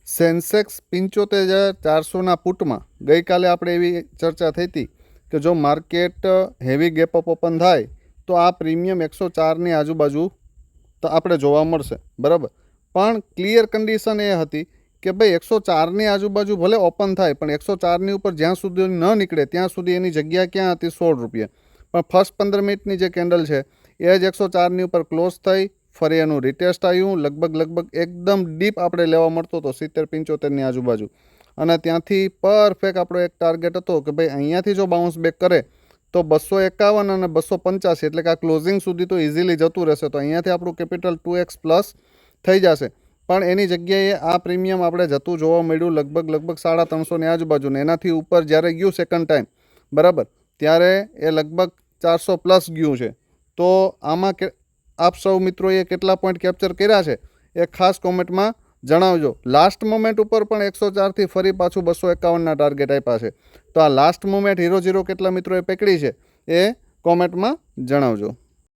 Sensex 75,400ના પુટમાં ગઈકાલે આપણે એવી ચર્ચા થઈ હતી કે જો market heavy gap up open થાય તો આ પ્રીમિયમ 104ની આજુબાજુ તો આપણે જોવા મળશે, બરાબર. પણ ક્લિયર કન્ડિશન એ હતી કે ભાઈ 104ની આજુબાજુ ભલે ઓપન થાય પણ 104ની ઉપર જ્યાં સુધી ન નીકળે ત્યાં સુધી એની જગ્યા ક્યાં હતી? 16 રૂપિયા. પણ ફર્સ્ટ 15 મિનિટની જે કેન્ડલ છે એ જ 104ની ઉપર ક્લોઝ થઈ, ફરી એનું રિટેસ્ટ આવ્યું, લગભગ એકદમ ડીપ આપણે લેવા મળતો હતો 70-75ની આજુબાજુ, અને ત્યાંથી પરફેક્ટ આપણો એક ટાર્ગેટ હતો કે ભાઈ અહીંયાથી જો બાઉન્સ બેક કરે તો 251 અને 285 એટલે કે આ ક્લોઝિંગ સુધી તો ઇઝીલી જતું રહેશે. તો અહીંયાથી આપણું કેપિટલ 2x પ્લસ થઈ જશે. પણ એની જગ્યાએ આ પ્રીમિયમ આપણે જતું જોવા મળ્યું લગભગ 350ની આજુબાજુ, ને એનાથી ઉપર જ્યારે ગયું સેકન્ડ ટાઈમ, બરાબર, ત્યારે એ લગભગ 400 પ્લસ ગયું છે. તો આમાં આપ સૌ મિત્રોએ કેટલા પોઈન્ટ કેપ્ચર કર્યા છે એ ખાસ કોમેન્ટમાં જણાવજો. લાસ્ટ મોમેન્ટ ઉપર પણ 104થી ફરી પાછું 251ના ટાર્ગેટ આપ્યા છે. તો આ લાસ્ટ મોમેન્ટ 0-0 કેટલા મિત્રોએ પકડી છે એ કોમેન્ટમાં જણાવજો.